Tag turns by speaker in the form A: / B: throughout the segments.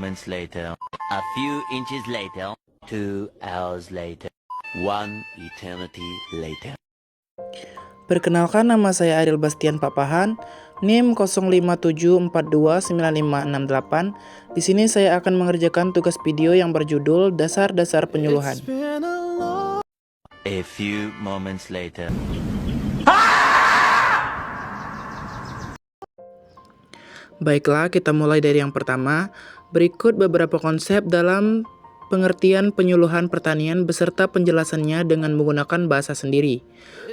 A: moments later. A few inches later. 2 hours later. 1 eternity later.
B: Perkenalkan, nama saya Ariel Bastian Papahan, NIM 0574295668. Di sini saya akan mengerjakan tugas video yang berjudul Dasar-dasar Penyuluhan.
A: A few moments later.
B: Baiklah, kita mulai dari yang pertama. Berikut beberapa konsep dalam pengertian penyuluhan pertanian beserta penjelasannya dengan menggunakan bahasa sendiri.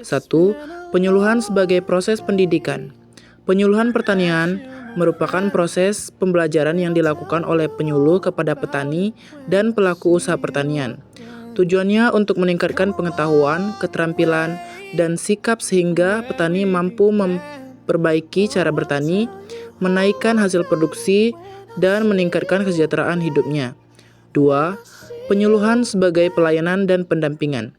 B: 1. Penyuluhan sebagai proses pendidikan. Penyuluhan pertanian merupakan proses pembelajaran yang dilakukan oleh penyuluh kepada petani dan pelaku usaha pertanian. Tujuannya untuk meningkatkan pengetahuan, keterampilan, dan sikap sehingga petani mampu memperbaiki cara bertani, menaikkan hasil produksi, dan meningkatkan kesejahteraan hidupnya. 2. Penyuluhan sebagai pelayanan dan pendampingan.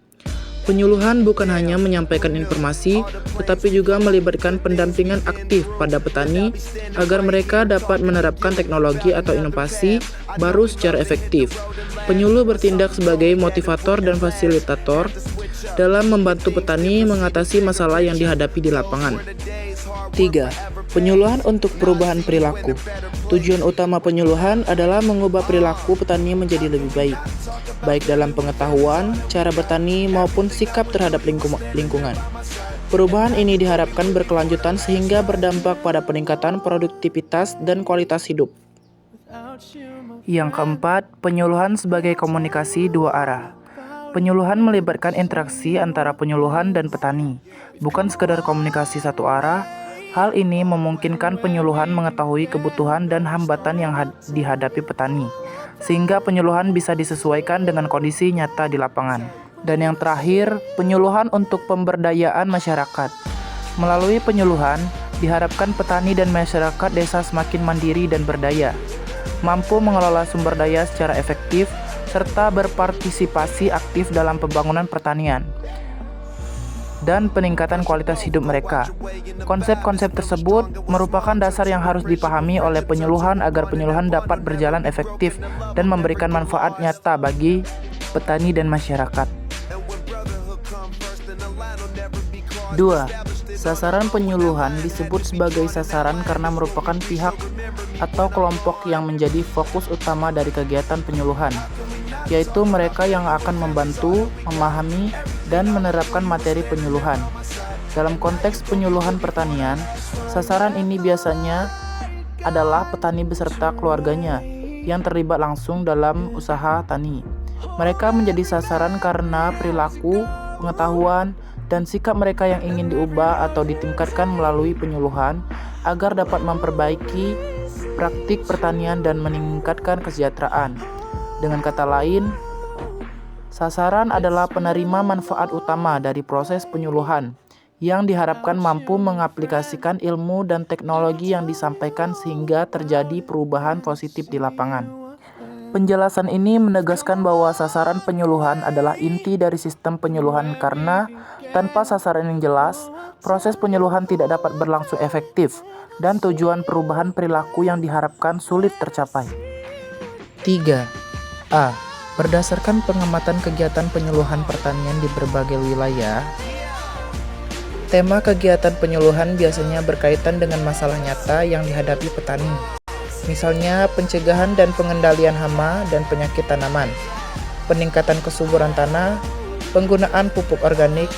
B: Penyuluhan bukan hanya menyampaikan informasi, tetapi juga melibatkan pendampingan aktif pada petani agar mereka dapat menerapkan teknologi atau inovasi baru secara efektif. Penyuluh bertindak sebagai motivator dan fasilitator dalam membantu petani mengatasi masalah yang dihadapi di lapangan. 3. Penyuluhan untuk perubahan perilaku. Tujuan utama penyuluhan adalah mengubah perilaku petani menjadi lebih baik dalam pengetahuan, cara bertani, maupun sikap terhadap lingkungan. Perubahan ini diharapkan berkelanjutan sehingga berdampak pada peningkatan produktivitas dan kualitas hidup. Yang keempat, penyuluhan sebagai komunikasi dua arah. Penyuluhan melibatkan interaksi antara penyuluhan dan petani, bukan sekedar komunikasi satu arah. Hal ini memungkinkan penyuluhan mengetahui kebutuhan dan hambatan yang dihadapi petani, sehingga penyuluhan bisa disesuaikan dengan kondisi nyata di lapangan. Dan yang terakhir, penyuluhan untuk pemberdayaan masyarakat. Melalui penyuluhan, diharapkan petani dan masyarakat desa semakin mandiri dan berdaya, mampu mengelola sumber daya secara efektif, serta berpartisipasi aktif dalam pembangunan pertanian dan peningkatan kualitas hidup mereka. Konsep-konsep tersebut merupakan dasar yang harus dipahami oleh penyuluhan agar penyuluhan dapat berjalan efektif dan memberikan manfaat nyata bagi petani dan masyarakat. 2. Sasaran penyuluhan disebut sebagai sasaran karena merupakan pihak atau kelompok yang menjadi fokus utama dari kegiatan penyuluhan, yaitu mereka yang akan membantu, memahami, dan menerapkan materi penyuluhan. Dalam konteks penyuluhan pertanian, sasaran ini biasanya adalah petani beserta keluarganya yang terlibat langsung dalam usaha tani. Mereka menjadi sasaran karena perilaku, pengetahuan, dan sikap mereka yang ingin diubah atau ditingkatkan melalui penyuluhan agar dapat memperbaiki praktik pertanian dan meningkatkan kesejahteraan. Dengan kata lain, sasaran adalah penerima manfaat utama dari proses penyuluhan yang diharapkan mampu mengaplikasikan ilmu dan teknologi yang disampaikan sehingga terjadi perubahan positif di lapangan. Penjelasan ini menegaskan bahwa sasaran penyuluhan adalah inti dari sistem penyuluhan karena tanpa sasaran yang jelas, proses penyuluhan tidak dapat berlangsung efektif dan tujuan perubahan perilaku yang diharapkan sulit tercapai. 3. A. Berdasarkan pengamatan kegiatan penyuluhan pertanian di berbagai wilayah, tema kegiatan penyuluhan biasanya berkaitan dengan masalah nyata yang dihadapi petani. Misalnya, pencegahan dan pengendalian hama dan penyakit tanaman, peningkatan kesuburan tanah, penggunaan pupuk organik,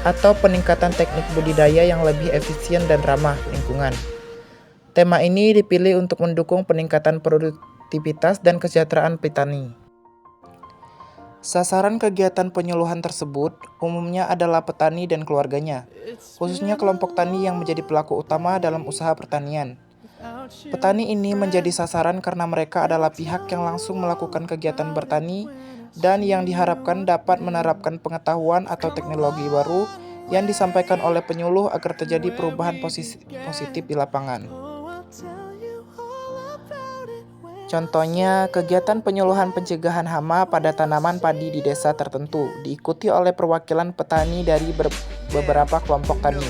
B: atau peningkatan teknik budidaya yang lebih efisien dan ramah lingkungan. Tema ini dipilih untuk mendukung peningkatan produktivitas dan kesejahteraan petani. Sasaran kegiatan penyuluhan tersebut umumnya adalah petani dan keluarganya, khususnya kelompok tani yang menjadi pelaku utama dalam usaha pertanian. Petani ini menjadi sasaran karena mereka adalah pihak yang langsung melakukan kegiatan bertani dan yang diharapkan dapat menerapkan pengetahuan atau teknologi baru yang disampaikan oleh penyuluh agar terjadi perubahan positif di lapangan. Contohnya, kegiatan penyuluhan pencegahan hama pada tanaman padi di desa tertentu diikuti oleh perwakilan petani dari beberapa kelompok tani.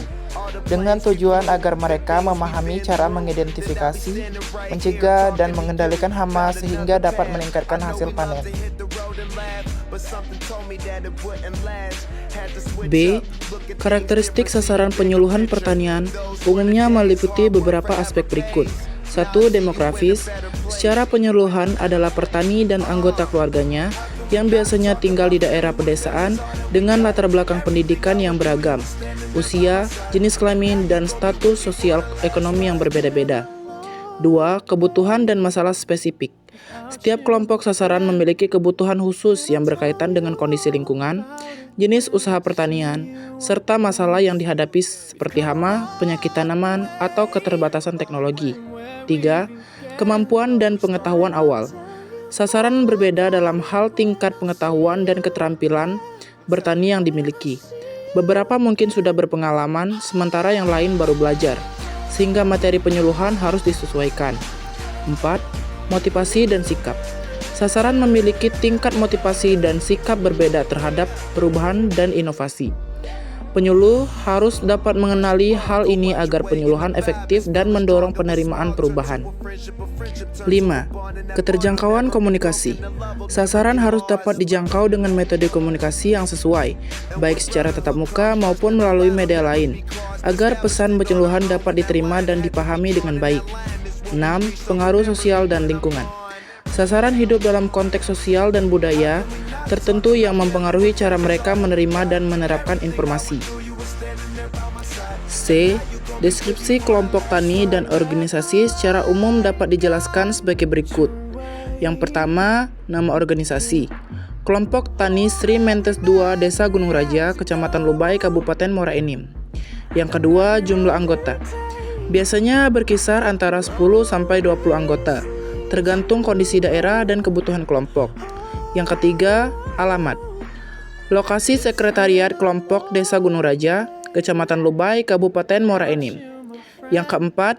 B: dengan tujuan agar mereka memahami cara mengidentifikasi, mencegah, dan mengendalikan hama sehingga dapat meningkatkan hasil panen. B. Karakteristik sasaran penyuluhan pertanian umumnya meliputi beberapa aspek berikut. 1. Demografis. Secara penyuluhan adalah petani dan anggota keluarganya yang biasanya tinggal di daerah pedesaan dengan latar belakang pendidikan yang beragam, usia, jenis kelamin, dan status sosial ekonomi yang berbeda-beda. 2. Kebutuhan dan masalah spesifik. Setiap kelompok sasaran memiliki kebutuhan khusus yang berkaitan dengan kondisi lingkungan, jenis usaha pertanian, serta masalah yang dihadapi seperti hama, penyakit tanaman, atau keterbatasan teknologi. 3. Kemampuan dan pengetahuan awal. Sasaran berbeda dalam hal tingkat pengetahuan dan keterampilan bertani yang dimiliki. Beberapa mungkin sudah berpengalaman, sementara yang lain baru belajar, sehingga materi penyuluhan harus disesuaikan. 4. Motivasi dan sikap. Sasaran memiliki tingkat motivasi dan sikap berbeda terhadap perubahan dan inovasi. Penyuluh harus dapat mengenali hal ini agar penyuluhan efektif dan mendorong penerimaan perubahan. 5. Keterjangkauan komunikasi. Sasaran harus dapat dijangkau dengan metode komunikasi yang sesuai, baik secara tatap muka maupun melalui media lain, agar pesan penyuluhan dapat diterima dan dipahami dengan baik. 6. Pengaruh sosial dan lingkungan. Sasaran hidup dalam konteks sosial dan budaya tertentu yang mempengaruhi cara mereka menerima dan menerapkan informasi. C. Deskripsi kelompok tani dan organisasi secara umum dapat dijelaskan sebagai berikut. Yang pertama, nama organisasi. Kelompok Tani Sri Mentes II, Desa Gunung Raja, Kecamatan Lubai, Kabupaten Muara Enim. Yang kedua, jumlah anggota. Biasanya berkisar antara 10 sampai 20 anggota, tergantung kondisi daerah dan kebutuhan kelompok. Yang ketiga, alamat. Lokasi sekretariat kelompok Desa Gunung Raja, Kecamatan Lubai, Kabupaten Muara Enim. Yang keempat,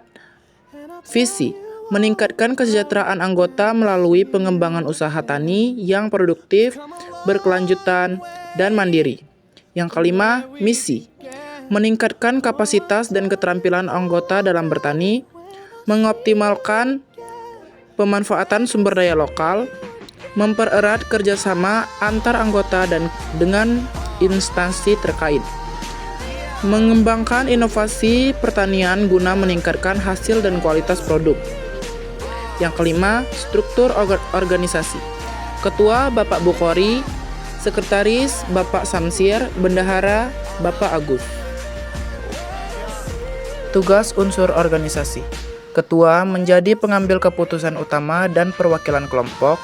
B: visi. Meningkatkan kesejahteraan anggota melalui pengembangan usaha tani yang produktif, berkelanjutan, dan mandiri. Yang kelima, misi. Meningkatkan kapasitas dan keterampilan anggota dalam bertani, mengoptimalkan pemanfaatan sumber daya lokal, mempererat kerjasama antar anggota dan dengan instansi terkait, mengembangkan inovasi pertanian guna meningkatkan hasil dan kualitas produk. Yang kelima, struktur organisasi. Ketua Bapak Bukhori, Sekretaris Bapak Samsir, Bendahara Bapak Agus. Tugas unsur organisasi. Ketua menjadi pengambil keputusan utama dan perwakilan kelompok.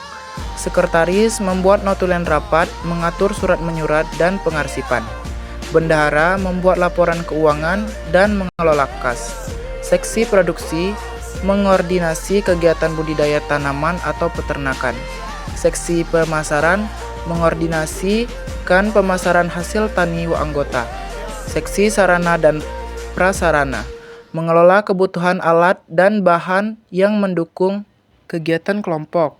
B: Sekretaris membuat notulen rapat, mengatur surat menyurat dan pengarsipan. Bendahara membuat laporan keuangan dan mengelola kas. Seksi produksi mengordinasi kegiatan budidaya tanaman atau peternakan. Seksi pemasaran mengordinasikan pemasaran hasil tani anggota. Seksi sarana dan prasarana mengelola kebutuhan alat dan bahan yang mendukung kegiatan kelompok.